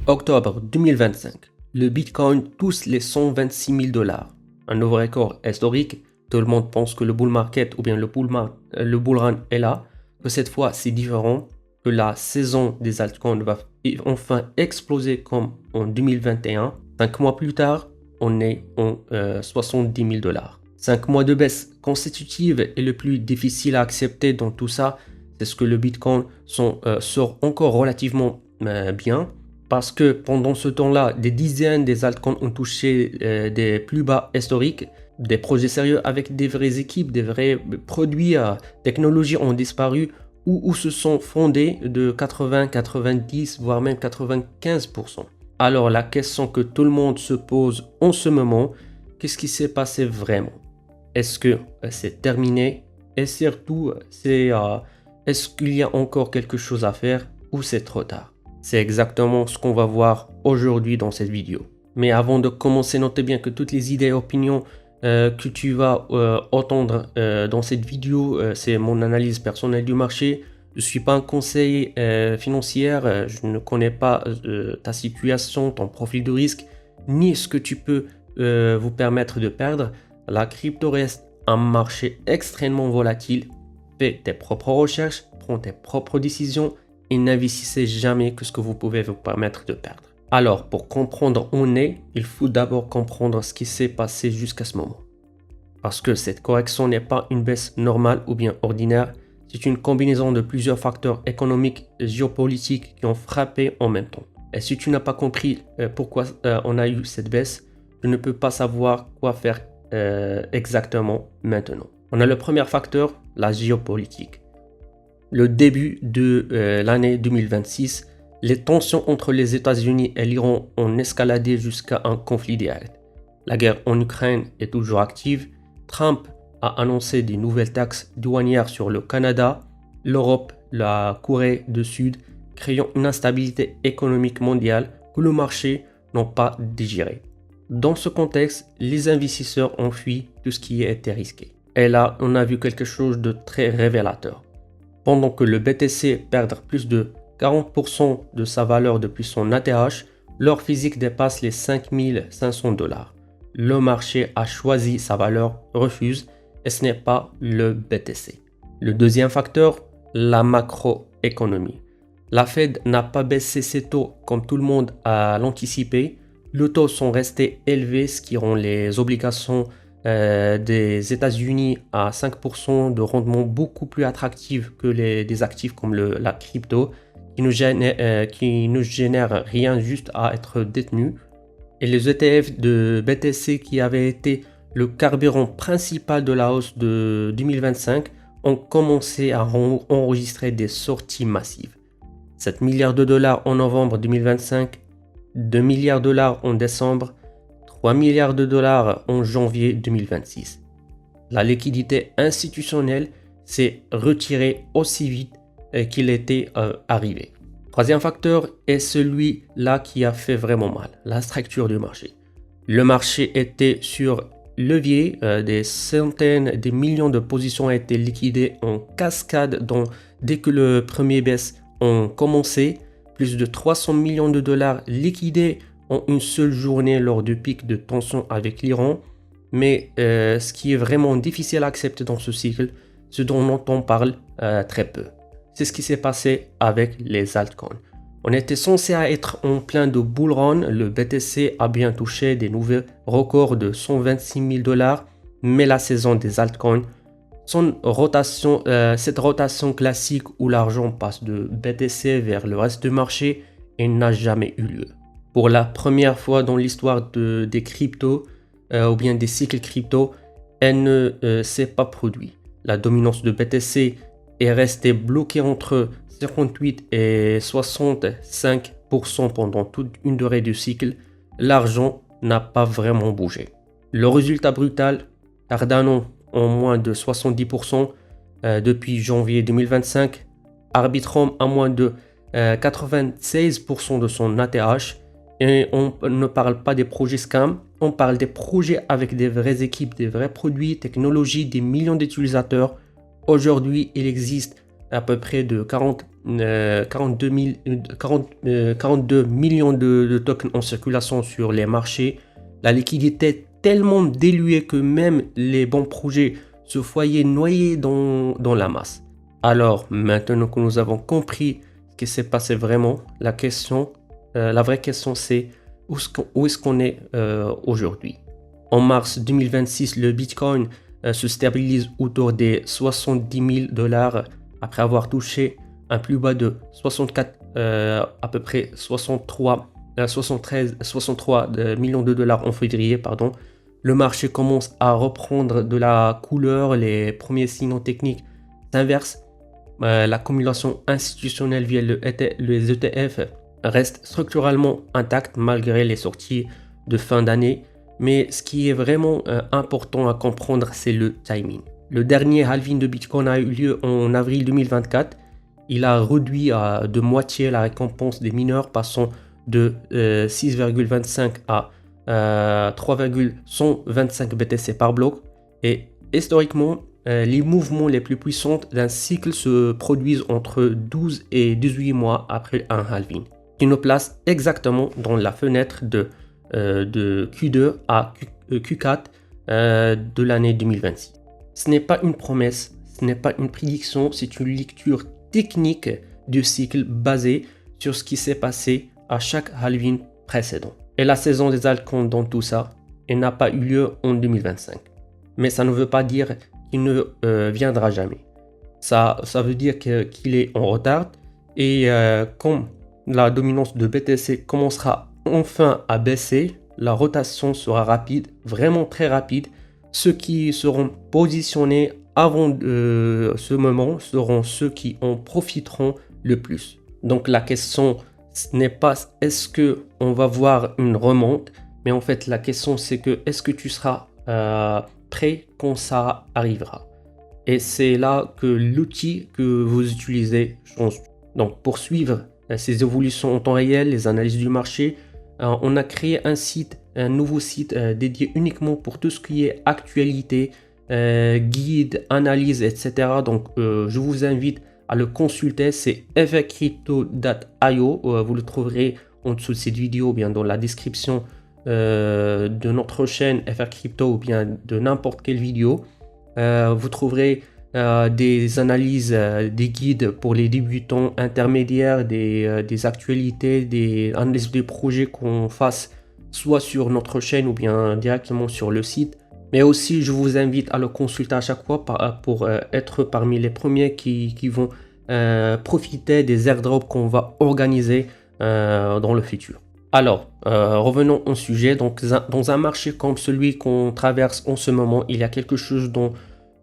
Octobre 2025, le Bitcoin touche les 126 000 $. Un nouveau record historique. Tout le monde pense que le bull market ou bien le bull run est là, que cette fois c'est différent, que la saison des altcoins va enfin exploser comme en 2021. 5 mois plus tard, on est en 70 000 $. 5 mois de baisse consécutive est le plus difficile à accepter dans tout ça. C'est ce que le Bitcoin sort encore relativement bien. Parce que pendant ce temps-là, des dizaines des altcoins ont touché des plus bas historiques. Des projets sérieux avec des vraies équipes, des vrais produits, technologies ont disparu ou se sont fondés de 80, 90, voire même 95%. Alors la question que tout le monde se pose en ce moment, qu'est-ce qui s'est passé vraiment? Est-ce que c'est terminé? Et surtout, est-ce qu'il y a encore quelque chose à faire ou c'est trop tard? C'est exactement ce qu'on va voir aujourd'hui dans cette vidéo. Mais avant de commencer, notez bien que toutes les idées et opinions que tu vas entendre dans cette vidéo, c'est mon analyse personnelle du marché. Je ne suis pas un conseiller financier, je ne connais pas ta situation, ton profil de risque, ni ce que tu peux vous permettre de perdre. La crypto reste un marché extrêmement volatile. Fais tes propres recherches, prends tes propres décisions et n'investissez jamais que ce que vous pouvez vous permettre de perdre. Alors, pour comprendre où on est, il faut d'abord comprendre ce qui s'est passé jusqu'à ce moment. Parce que cette correction n'est pas une baisse normale ou bien ordinaire, c'est une combinaison de plusieurs facteurs économiques et géopolitiques qui ont frappé en même temps. Et si tu n'as pas compris pourquoi on a eu cette baisse, tu ne peux pas savoir quoi faire exactement maintenant. On a le premier facteur, la géopolitique. Le début de l'année 2026, les tensions entre les États-Unis et l'Iran ont escaladé jusqu'à un conflit direct. La guerre en Ukraine est toujours active. Trump a annoncé des nouvelles taxes douanières sur le Canada, l'Europe, la Corée du Sud, créant une instabilité économique mondiale que le marché n'a pas digéré. Dans ce contexte, les investisseurs ont fui tout ce qui était risqué. Et là, on a vu quelque chose de très révélateur. Pendant que le BTC perd plus de 40% de sa valeur depuis son ATH, l'or physique dépasse les 5 500 $. Le marché a choisi sa valeur, refuse, et ce n'est pas le BTC. Le deuxième facteur, la macroéconomie. La Fed n'a pas baissé ses taux comme tout le monde a l'anticipé. Les taux sont restés élevés, ce qui rend les obligations des États-Unis à 5% de rendement beaucoup plus attractif que des actifs comme la crypto qui ne génèrent rien, juste à être détenus. Et les ETF de BTC qui avaient été le carburant principal de la hausse de 2025 ont commencé à enregistrer des sorties massives. 7 milliards de dollars en novembre 2025, 2 milliards de dollars en décembre, 3 milliards de dollars en janvier 2026. La liquidité institutionnelle s'est retirée aussi vite qu'il était arrivé. Troisième facteur est celui-là qui a fait vraiment mal, la structure du marché. Le marché était sur levier, des centaines, des millions de positions ont été liquidées en cascade dès que le premier baisse ont commencé. Plus de 300 millions de dollars liquidés en une seule journée lors du pic de tension avec l'Iran. Mais ce qui est vraiment difficile à accepter dans ce cycle, ce dont on parle très peu. C'est ce qui s'est passé avec les altcoins. On était censé être en plein de bull run. Le BTC a bien touché des nouveaux records de 126 000 $, mais la saison des altcoins, cette rotation classique où l'argent passe de BTC vers le reste du marché, elle n'a jamais eu lieu. Pour la première fois dans l'histoire des cryptos ou bien des cycles crypto, elle ne s'est pas produite. La dominance de BTC est restée bloquée entre 58 et 65% pendant toute une durée du cycle. L'argent n'a pas vraiment bougé. Le résultat brutal, Cardano en moins de 70% depuis janvier 2025, Arbitrum à moins de 96% de son ATH. Et on ne parle pas des projets scam, on parle des projets avec des vraies équipes, des vrais produits, technologies, des millions d'utilisateurs. Aujourd'hui, il existe à peu près de 42 millions de tokens en circulation sur les marchés. La liquidité est tellement diluée que même les bons projets se voyaient noyés dans la masse. Alors, maintenant que nous avons compris ce qui s'est passé vraiment, la vraie question c'est où est-ce qu'on est aujourd'hui. En mars 2026, le Bitcoin se stabilise autour des 70 000 $ après avoir touché un plus bas de 64, à peu près 63 millions de dollars en février, pardon. Le marché commence à reprendre de la couleur, les premiers signaux techniques s'inversent. L'accumulation institutionnelle via les ETF reste structurellement intacte malgré les sorties de fin d'année. Mais ce qui est vraiment important à comprendre, c'est le timing. Le dernier halving de Bitcoin a eu lieu en avril 2024. Il a réduit de moitié la récompense des mineurs, passant de 6,25 à 3,125 BTC par bloc. Et historiquement, les mouvements les plus puissants d'un cycle se produisent entre 12 et 18 mois après un halving, qui nous place exactement dans la fenêtre de Q2 à Q4 de l'année 2026. Ce n'est pas une promesse, ce n'est pas une prédiction, c'est une lecture technique du cycle basée sur ce qui s'est passé à chaque halving précédent. Et la saison des altcoins dans tout ça, elle n'a pas eu lieu en 2025. Mais ça ne veut pas dire qu'il ne viendra jamais. Ça veut dire qu'il est en retard. Et quand la dominance de BTC commencera enfin à baisser, la rotation sera rapide, vraiment très rapide. Ceux qui seront positionnés avant ce moment seront ceux qui en profiteront le plus. Donc la question, ce n'est pas est-ce qu'on va voir une remonte, mais en fait la question c'est que est-ce que tu seras prêt quand ça arrivera. Et c'est là que l'outil que vous utilisez change. Donc pour suivre ces évolutions en temps réel, les analyses du marché, on a créé un nouveau site dédié uniquement pour tout ce qui est actualité, guide, analyse, etc. Donc je vous invite à le consulter, c'est frcrypto.io. Vous le trouverez en dessous de cette vidéo, ou bien dans la description de notre chaîne FR Crypto, ou bien de n'importe quelle vidéo. Vous trouverez des analyses, des guides pour les débutants, intermédiaires, des actualités, des analyses des projets qu'on fasse soit sur notre chaîne ou bien directement sur le site. Mais aussi, je vous invite à le consulter à chaque fois pour être parmi les premiers qui vont profiter des airdrops qu'on va organiser dans le futur. Alors, revenons au sujet. Donc, dans un marché comme celui qu'on traverse en ce moment, il y a quelque chose dont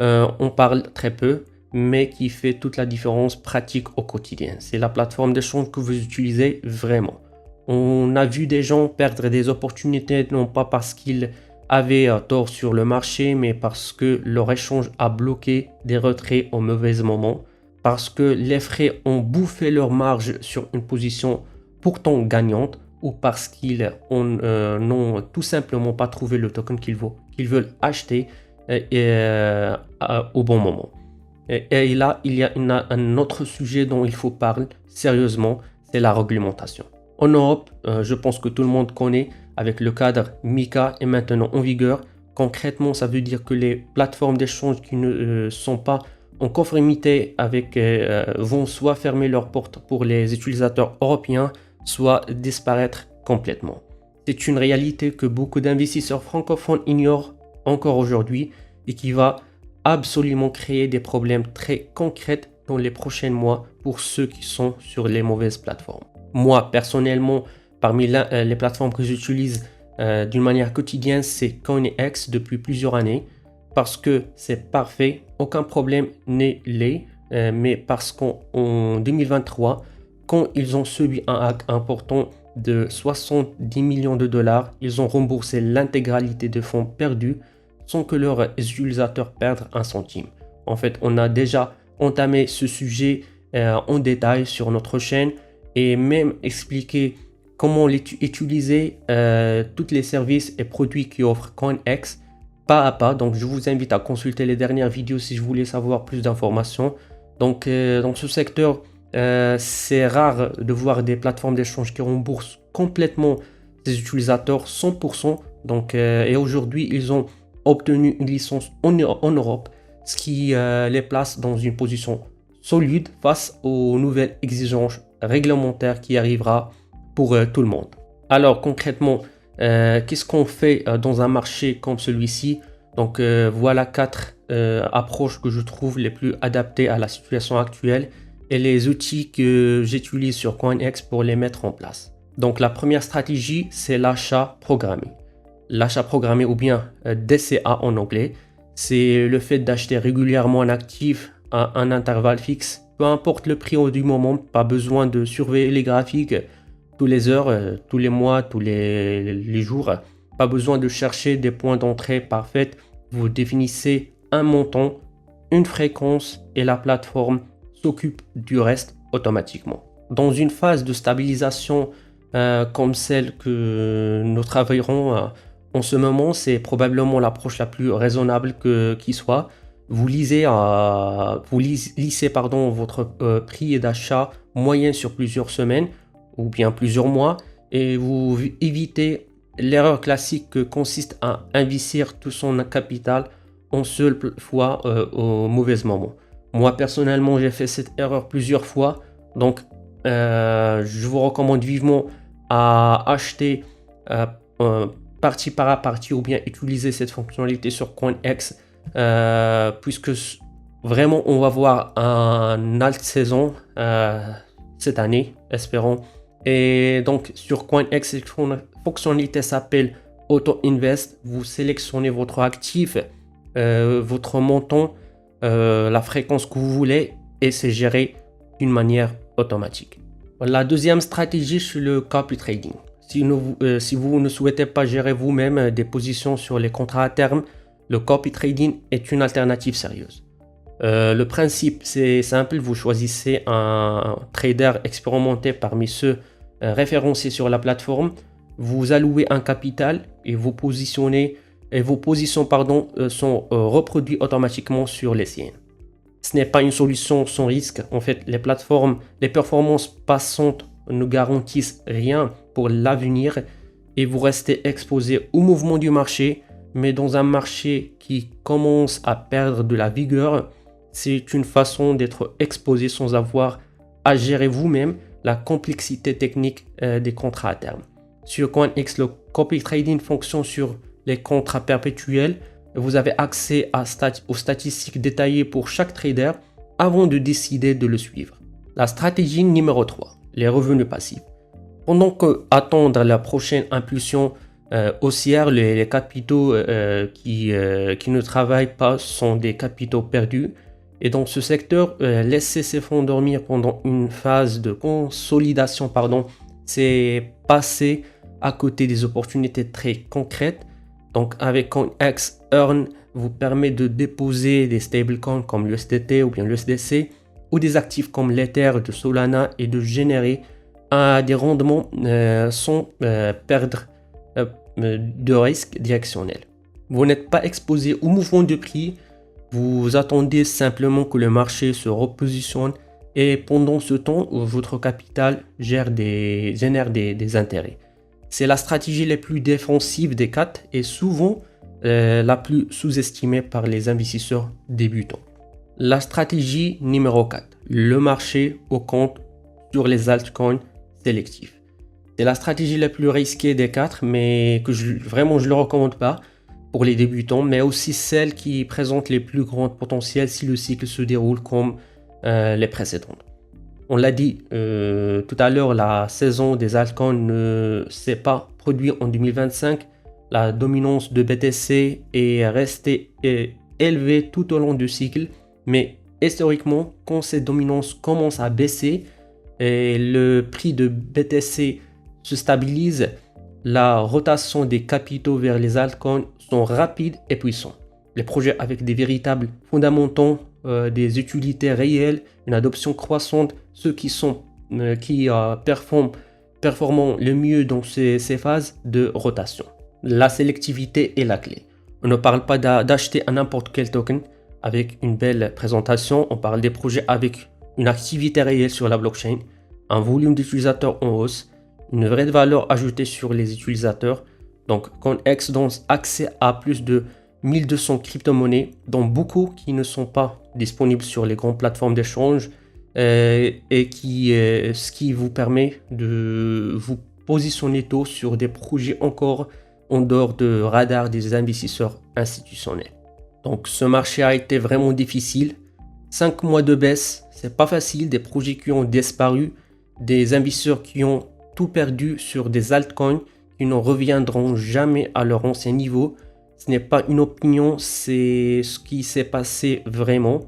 on parle très peu, mais qui fait toute la différence pratique au quotidien. C'est la plateforme d'échange que vous utilisez vraiment. On a vu des gens perdre des opportunités, non pas parce qu'ils avaient tort sur le marché, mais parce que leur échange a bloqué des retraits au mauvais moment, parce que les frais ont bouffé leur marge sur une position pourtant gagnante, ou parce qu'ils n'ont tout simplement pas trouvé le token qu'ils veulent acheter au bon moment. Et là, il y a un autre sujet dont il faut parler sérieusement, c'est la réglementation. En Europe, je pense que tout le monde connaît, avec le cadre MiCA est maintenant en vigueur. Concrètement, ça veut dire que les plateformes d'échange qui ne sont pas en conformité avec vont soit fermer leurs portes pour les utilisateurs européens, soit disparaître complètement. C'est une réalité que beaucoup d'investisseurs francophones ignorent encore aujourd'hui et qui va absolument créer des problèmes très concrets dans les prochains mois pour ceux qui sont sur les mauvaises plateformes. Moi, personnellement, parmi les plateformes que j'utilise d'une manière quotidienne, c'est CoinEx depuis plusieurs années parce que c'est parfait, aucun problème n'est là, mais parce qu'en 2023, quand ils ont subi un hack important de 70 millions de dollars, ils ont remboursé l'intégralité des fonds perdus sans que leurs utilisateurs perdent un centime. En fait, on a déjà entamé ce sujet en détail sur notre chaîne et même expliqué comment utiliser tous les services et produits qui offrent CoinEx pas à pas. Donc je vous invite à consulter les dernières vidéos si vous voulez savoir plus d'informations. Donc, dans ce secteur, c'est rare de voir des plateformes d'échange qui remboursent complètement ses utilisateurs 100%. Donc, et aujourd'hui, ils ont obtenu une licence en Europe, ce qui les place dans une position solide face aux nouvelles exigences réglementaires qui arrivera pour tout le monde. Alors concrètement, qu'est-ce qu'on fait dans un marché comme celui-ci? Donc voilà 4 approches que je trouve les plus adaptées à la situation actuelle et les outils que j'utilise sur CoinEx pour les mettre en place. Donc la première stratégie, c'est l'achat programmé. L'achat programmé ou bien DCA en anglais, c'est le fait d'acheter régulièrement un actif à un intervalle fixe, peu importe le prix du moment, pas besoin de surveiller les graphiques tous les heures, tous les mois, tous les jours, pas besoin de chercher des points d'entrée parfaits, vous définissez un montant, une fréquence et la plateforme s'occupe du reste automatiquement. Dans une phase de stabilisation comme celle que nous travaillerons en ce moment, c'est probablement l'approche la plus raisonnable qui soit. Vous lissez votre prix d'achat moyen sur plusieurs semaines ou bien plusieurs mois et vous évitez l'erreur classique que consiste à investir tout son capital en seule fois au mauvais moment. Moi personnellement j'ai fait cette erreur plusieurs fois, donc je vous recommande vivement à acheter partie par partie ou bien utiliser cette fonctionnalité sur CoinEx puisque vraiment on va voir un alt saison cette année, espérons. Et donc sur CoinEx, cette fonctionnalité s'appelle Auto Invest. Vous sélectionnez votre actif, votre montant, la fréquence que vous voulez et c'est géré d'une manière automatique. La deuxième stratégie, c'est le copy trading. Si vous ne souhaitez pas gérer vous-même des positions sur les contrats à terme, le copy trading est une alternative sérieuse. Le principe, c'est simple, vous choisissez un trader expérimenté parmi ceux référencés sur la plateforme, vous allouez un capital et vos positions sont reproduites automatiquement sur les siennes. Ce n'est pas une solution sans risque. En fait, les performances passantes ne garantissent rien pour l'avenir et vous restez exposé au mouvement du marché, mais dans un marché qui commence à perdre de la vigueur, c'est une façon d'être exposé sans avoir à gérer vous-même la complexité technique des contrats à terme. Sur CoinEx, le copy trading fonctionne sur les contrats perpétuels. Vous avez accès aux statistiques détaillées pour chaque trader avant de décider de le suivre. La stratégie numéro 3, les revenus passifs. Pendant qu'attendre la prochaine impulsion haussière, les capitaux qui ne travaillent pas sont des capitaux perdus. Et dans ce secteur, laisser ses fonds dormir pendant une phase de consolidation, c'est passer à côté des opportunités très concrètes. Donc avec CoinEx, Earn vous permet de déposer des stablecoins comme l'USDT ou bien l'USDC ou des actifs comme l'Ether de Solana et de générer des rendements sans perdre de risque directionnel. Vous n'êtes pas exposé au mouvement de prix, vous attendez simplement que le marché se repositionne et pendant ce temps, votre capital génère des intérêts. C'est la stratégie la plus défensive des 4 et souvent la plus sous-estimée par les investisseurs débutants. La stratégie numéro 4, le marché au compte sur les altcoins sélectifs. C'est la stratégie la plus risquée des 4, mais que je ne le recommande pas pour les débutants, mais aussi celle qui présente les plus grands potentiels si le cycle se déroule comme les précédentes. On l'a dit tout à l'heure, la saison des altcoins ne s'est pas produite en 2025. La dominance de BTC est restée élevée tout au long du cycle, mais historiquement, quand cette dominance commence à baisser et le prix de BTC se stabilise, la rotation des capitaux vers les altcoins sont rapides et puissants. Les projets avec des véritables fondamentaux, des utilités réelles, une adoption croissante, ceux qui performant le mieux dans ces phases de rotation. La sélectivité est la clé. On ne parle pas d'acheter à n'importe quel token. avec une belle présentation. On parle des projets avec une activité réelle sur la blockchain, un volume d'utilisateurs en hausse, une vraie valeur ajoutée sur les utilisateurs. Donc CoinEx donne accès à plus de 1200 crypto-monnaies, dont beaucoup qui ne sont pas disponibles sur les grandes plateformes d'échange, et ce qui vous permet de vous positionner tôt sur des projets encore en dehors de radar des investisseurs institutionnels. Donc ce marché a été vraiment difficile. 5 mois de baisse, c'est pas facile, des projets qui ont disparu, des investisseurs qui ont tout perdu sur des altcoins qui ne reviendront jamais à leur ancien niveau. Ce n'est pas une opinion, c'est ce qui s'est passé vraiment.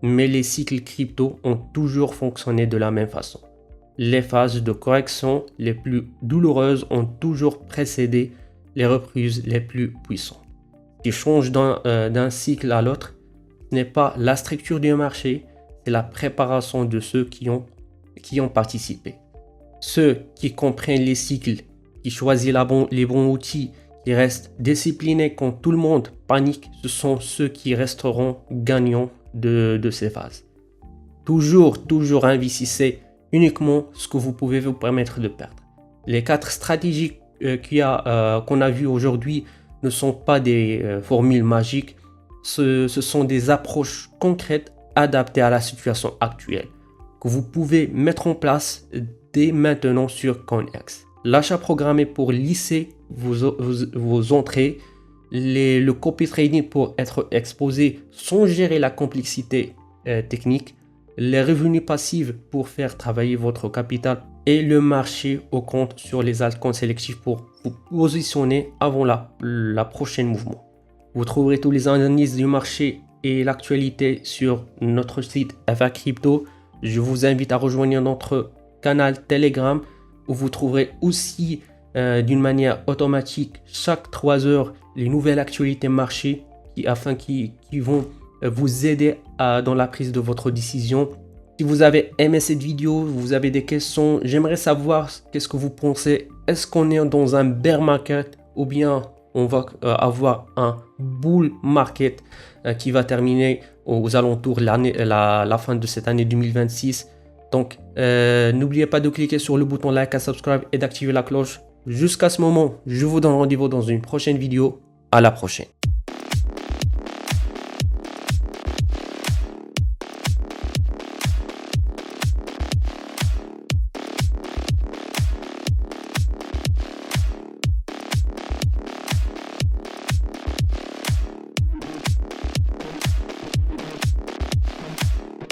Mais les cycles crypto ont toujours fonctionné de la même façon. Les phases de correction les plus douloureuses ont toujours précédé les reprises les plus puissantes. Ce qui change d'un cycle à l'autre, ce n'est pas la structure du marché, c'est la préparation de ceux qui ont participé. Ceux qui comprennent les cycles, qui choisissent les bons outils, qui restent disciplinés quand tout le monde panique, ce sont ceux qui resteront gagnants de ces phases. Toujours investissez uniquement ce que vous pouvez vous permettre de perdre. Les 4 stratégies qu'on a vues aujourd'hui ne sont pas des formules magiques, ce sont des approches concrètes adaptées à la situation actuelle que vous pouvez mettre en place dès maintenant sur CoinEx. L'achat programmé pour lisser vos entrées, le copy trading pour être exposé sans gérer la complexité technique, les revenus passifs pour faire travailler votre capital et le marché au compte sur les altcoins sélectifs pour vous positionner avant la prochaine mouvement. Vous trouverez tous les analyses du marché et l'actualité sur notre site FA Crypto. Je vous invite à rejoindre notre canal Telegram où vous trouverez aussi d'une manière automatique chaque 3 heures les nouvelles actualités marché qui vont vous aider dans la prise de votre décision. Si vous avez aimé cette vidéo, vous avez des questions, j'aimerais savoir qu'est-ce que vous pensez. Est-ce qu'on est dans un bear market ou bien on va avoir un bull market qui va terminer aux alentours de la fin de cette année 2026. Donc n'oubliez pas de cliquer sur le bouton like, subscribe et d'activer la cloche. Jusqu'à ce moment, je vous donne rendez-vous dans une prochaine vidéo. À la prochaine.